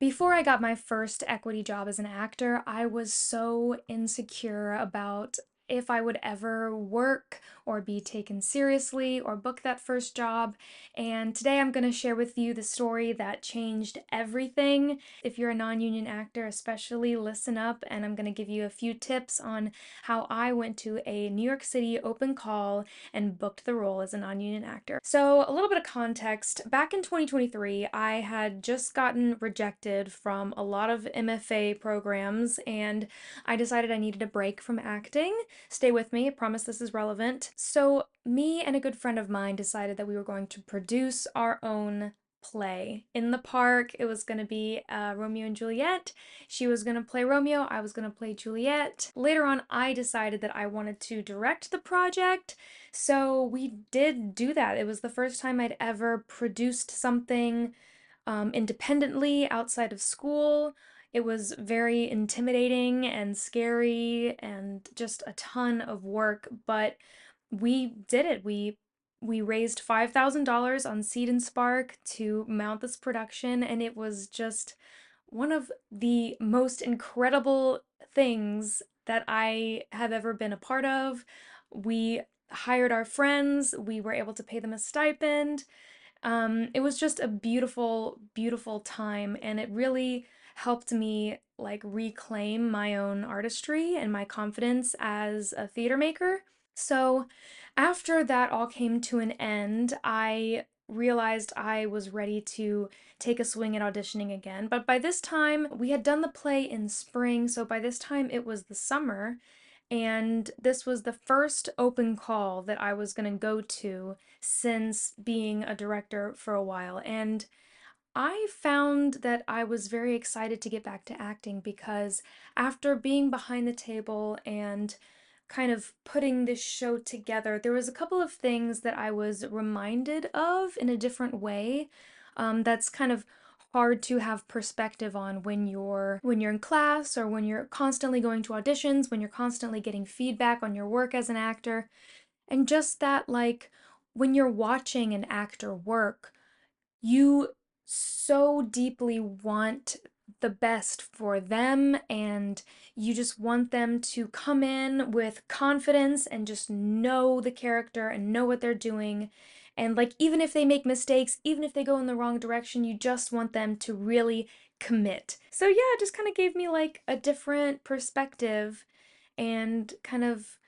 Before I got my first equity job as an actor, I was so insecure about if I would ever work or be taken seriously or book that first job. And today I'm going to share with you the story that changed everything. If you're a non-union actor, especially listen up, and I'm going to give you a few tips on how I went to a New York City open call and booked the role as a non-union actor. So a little bit of context. Back in 2023, I had just gotten rejected from a lot of MFA programs, and I decided I needed a break from acting. Stay with me, I promise this is relevant. So me and a good friend of mine decided that we were going to produce our own play in the park. It was going to be Romeo and Juliet. She was going to play Romeo, I was going to play Juliet. Later on, I decided that I wanted to direct the project, so we did do that. It was the first time I'd ever produced something independently outside of school. It was very intimidating and scary and just a ton of work, but we did it. We raised $5,000 on Seed and Spark to mount this production, and it was just one of the most incredible things that I have ever been a part of. We hired our friends, we were able to pay them a stipend. It was just a beautiful, beautiful time, and it really helped me like reclaim my own artistry and my confidence as a theater maker. So after that all came to an end, I realized I was ready to take a swing at auditioning again. But by this time, we had done the play in spring, so by this time it was the summer, and this was the first open call that I was going to go to since being a director for a while. And I found that I was very excited to get back to acting because after being behind the table and kind of putting this show together, there was a couple of things that I was reminded of in a different way. That's kind of hard to have perspective on when you're in class, or when you're constantly going to auditions, when you're constantly getting feedback on your work as an actor. And just that, like, when you're watching an actor work, you so deeply want the best for them, and you just want them to come in with confidence and just know the character and know what they're doing. And like, even if they make mistakes, even if they go in the wrong direction, you just want them to really commit. So yeah, it just kind of gave me like a different perspective and kind of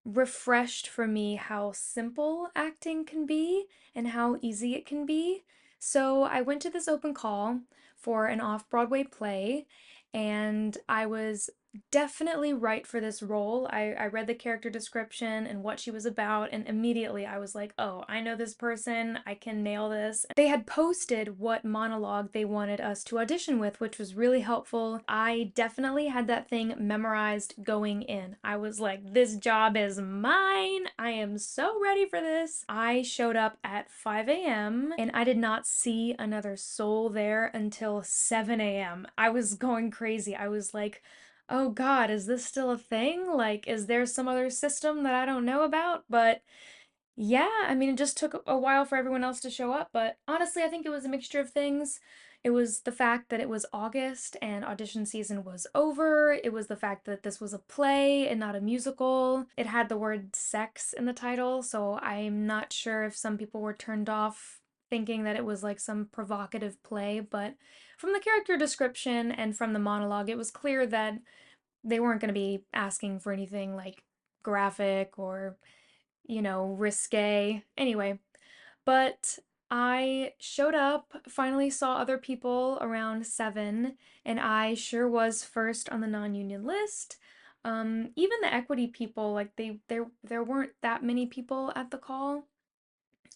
refreshed for me how simple acting can be and how easy it can be. So I went to this open call for an off-Broadway play, and I was definitely right for this role. I read the character description and what she was about, and immediately I was like, oh, I know this person, I can nail this. They had posted what monologue they wanted us to audition with, which was really helpful. I definitely had that thing memorized going in. I was like, this job is mine. I am so ready for this. I showed up at 5 a.m. and I did not see another soul there until 7 a.m. I was going crazy. I was like, oh God, is this still a thing? Like, is there some other system that I don't know about? But yeah, I mean, it just took a while for everyone else to show up, but honestly, I think it was a mixture of things. It was the fact that it was August and audition season was over. It was the fact that this was a play and not a musical. It had the word sex in the title, so I'm not sure if some people were turned off thinking that it was like some provocative play, but from the character description and from the monologue, it was clear that they weren't going to be asking for anything like graphic or, risque. Anyway, but I showed up, finally saw other people around 7, and I sure was first on the non-union list. Even the equity people, like there weren't that many people at the call.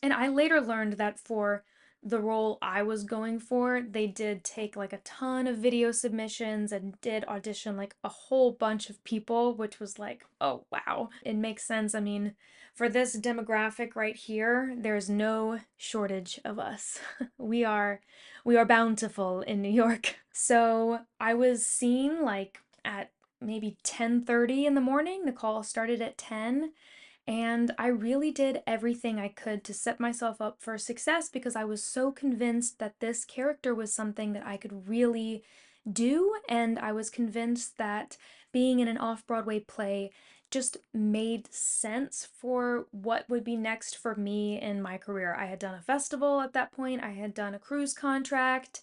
And I later learned that for the role I was going for, they did take like a ton of video submissions and did audition like a whole bunch of people, which was like, oh wow. It makes sense. I mean, for this demographic right here, there's no shortage of us. We are bountiful in New York. So I was seen like at maybe 10:30 in the morning. The call started at 10, And I really did everything I could to set myself up for success because I was so convinced that this character was something that I could really do. And I was convinced that being in an off Broadway play just made sense for what would be next for me in my career. I had done a festival at that point, I had done a cruise contract,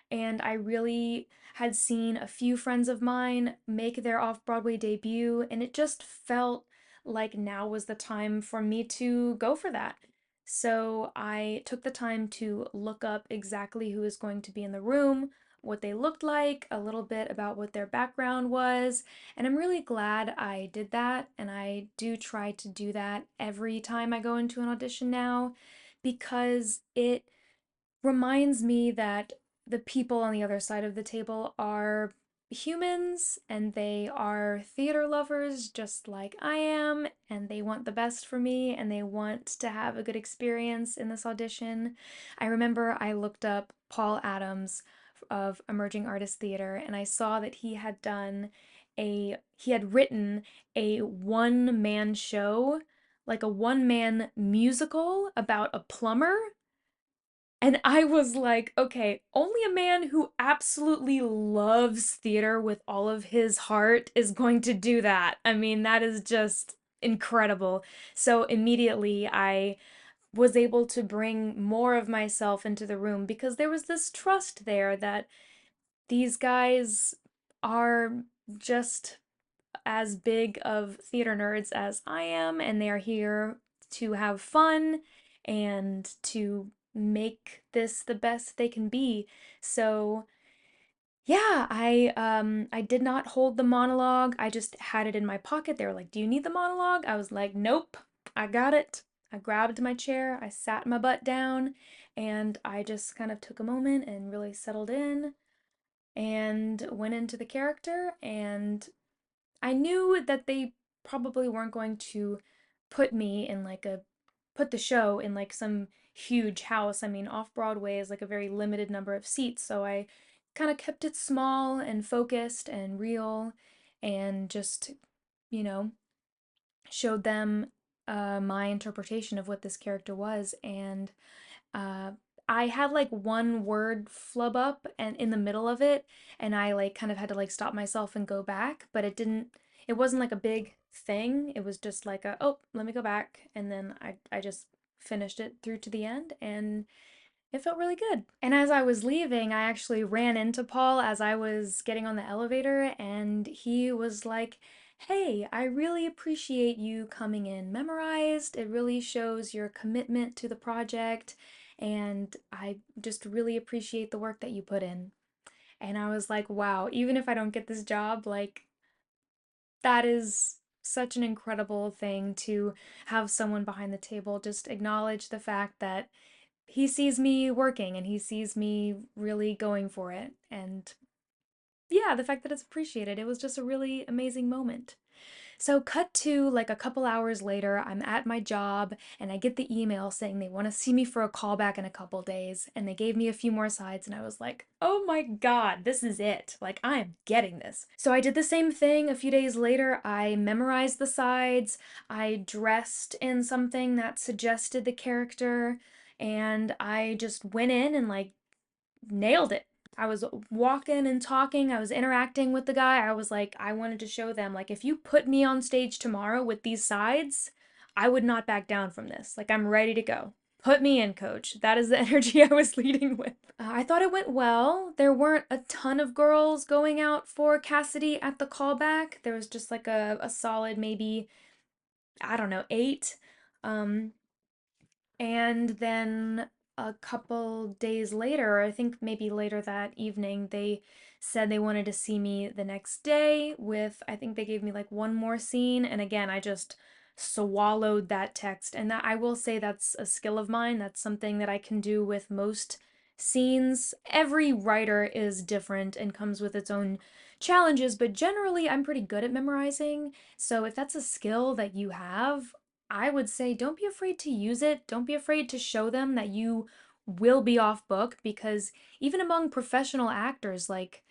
and I really had seen a few friends of mine make their off Broadway debut, and it just felt like now was the time for me to go for that. So I took the time to look up exactly who is going to be in the room, what they looked like, a little bit about what their background was, and I'm really glad I did that. And I do try to do that every time I go into an audition now because it reminds me that the people on the other side of the table are humans and they are theater lovers just like I am, and they want the best for me and they want to have a good experience in this audition. I remember I looked up Paul Adams of Emerging Artist Theater and I saw that he had written a one-man show, like a one-man musical about a plumber, and I was like, okay, only a man who absolutely loves theater with all of his heart is going to do that. I mean, that is just incredible. So immediately I was able to bring more of myself into the room because there was this trust there that these guys are just as big of theater nerds as I am, and they are here to have fun and to make this the best they can be. So, yeah, I did not hold the monologue. I just had it in my pocket. They were like, "Do you need the monologue?" I was like, "Nope. I got it." I grabbed my chair, I sat my butt down, and I just kind of took a moment and really settled in and went into the character, and I knew that they probably weren't going to put me in like a put the show in like some huge house. I mean, off Broadway is like a very limited number of seats, so I kind of kept it small and focused and real and just, you know, showed them my interpretation of what this character was. And uh, I had like one word flub up and in the middle of it, and I like kind of had to like stop myself and go back, but it wasn't like a big thing. It was just like a, oh, let me go back. And then I just finished it through to the end, and it felt really good. And as I was leaving, I actually ran into Paul as I was getting on the elevator, and he was like, "Hey, I really appreciate you coming in memorized. It really shows your commitment to the project, and I just really appreciate the work that you put in." And I was like, wow, even if I don't get this job, like, that is such an incredible thing to have someone behind the table just acknowledge the fact that he sees me working and he sees me really going for it. And yeah, the fact that it's appreciated, it was just a really amazing moment. So, cut to like a couple hours later, I'm at my job and I get the email saying they want to see me for a callback in a couple days. And they gave me a few more sides, and I was like, oh my God, this is it. Like, I am getting this. So, I did the same thing a few days later. I memorized the sides, I dressed in something that suggested the character, and I just went in and like nailed it. I was walking and talking, I was interacting with the guy. I was like, I wanted to show them, like, if you put me on stage tomorrow with these sides, I would not back down from this. Like, I'm ready to go. Put me in, coach. That is the energy I was leading with. I thought it went well. There weren't a ton of girls going out for Cassidy at the callback. There was just like a solid maybe, I don't know, eight. Um, and then a couple days later, I think maybe later that evening, they said they wanted to see me the next day with, I think they gave me like one more scene. And again, I just swallowed that text. And that I will say that's a skill of mine. That's something that I can do with most scenes. Every writer is different and comes with its own challenges, but generally I'm pretty good at memorizing. So if that's a skill that you have, I would say don't be afraid to use it. Don't be afraid to show them that you will be off book, because even among professional actors, like,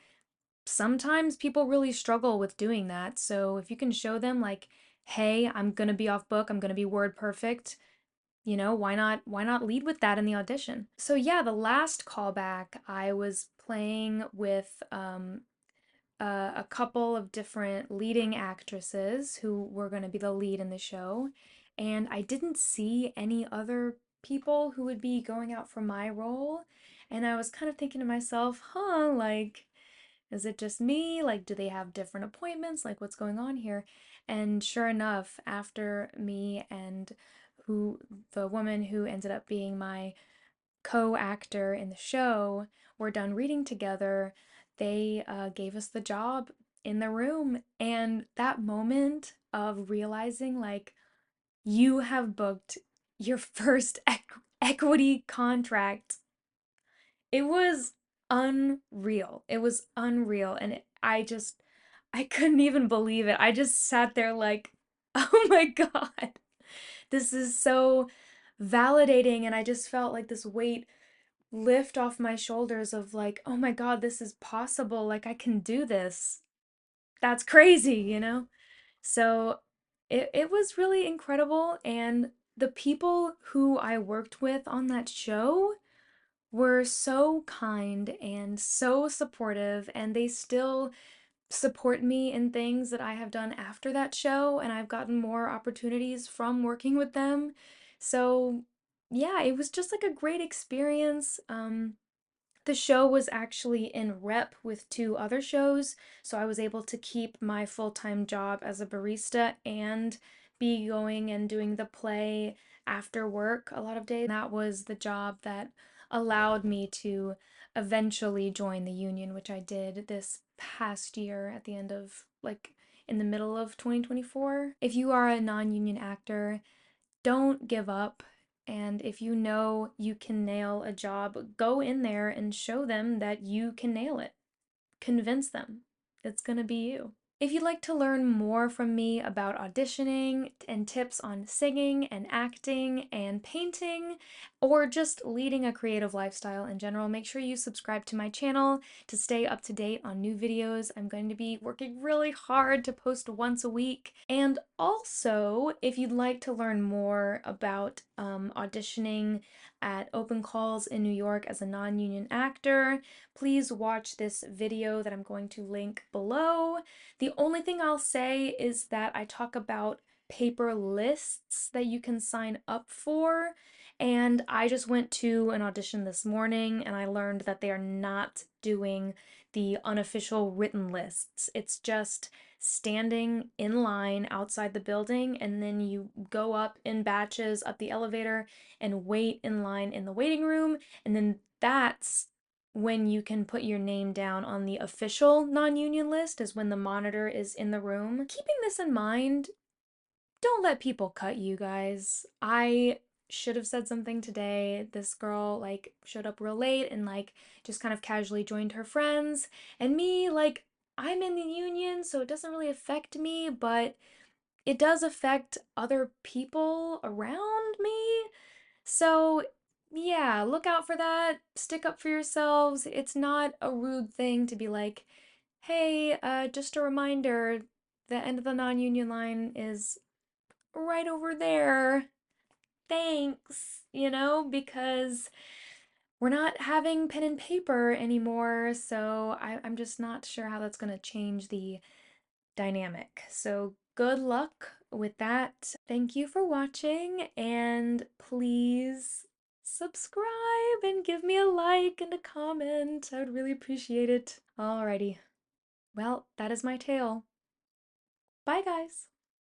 sometimes people really struggle with doing that. So if you can show them, like, hey, I'm gonna be off book, I'm gonna be word perfect. Why not lead with that in the audition? So yeah, the last callback I was playing with a couple of different leading actresses who were going to be the lead in the show, and I didn't see any other people who would be going out for my role. And I was kind of thinking to myself, like, is it just me? Like, do they have different appointments? Like, what's going on here? And sure enough, after me and who the woman who ended up being my co-actor in the show were done reading together, they gave us the job in the room. And that moment of realizing, like, you have booked your first equity contract, it was unreal. It was unreal. And I couldn't even believe it. I just sat there like, oh my God, this is so validating. And I just felt like this weight lift off my shoulders of like, oh my God, this is possible. Like, I can do this. That's crazy? So it was really incredible. And the people who I worked with on that show were so kind and so supportive, and they still support me in things that I have done after that show, and I've gotten more opportunities from working with them. So, yeah, it was just like a great experience. The show was actually in rep with two other shows, so I was able to keep my full-time job as a barista and be going and doing the play after work a lot of days. That was the job that allowed me to eventually join the union, which I did this past year at the end of, like, in the middle of 2024. If you are a non-union actor, don't give up. And if you know you can nail a job, go in there and show them that you can nail it. Convince them it's gonna be you. If you'd like to learn more from me about auditioning and tips on singing and acting and painting, or just leading a creative lifestyle in general, make sure you subscribe to my channel to stay up to date on new videos. I'm going to be working really hard to post once a week. And also, if you'd like to learn more about auditioning at open calls in New York as a non-union actor, please watch this video that I'm going to link below. The only thing I'll say is that I talk about paper lists that you can sign up for, and I just went to an audition this morning and I learned that they are not doing the unofficial written lists. It's just standing in line outside the building, and then you go up in batches up the elevator and wait in line in the waiting room, and then that's when you can put your name down on the official non-union list, is when the monitor is in the room. Keeping this in mind, don't let people cut you, guys. I should have said something today. This girl, like, showed up real late and, like, just kind of casually joined her friends. And me, like, I'm in the union, so it doesn't really affect me, but it does affect other people around me. So, yeah, look out for that. Stick up for yourselves. It's not a rude thing to be like, hey, just a reminder, the end of the non-union line is right over there. Thanks, because we're not having pen and paper anymore, so I'm just not sure how that's going to change the dynamic. So good luck with that. Thank you for watching, and please subscribe and give me a like and a comment. I would really appreciate it. Alrighty. Well, that is my tale. Bye, guys.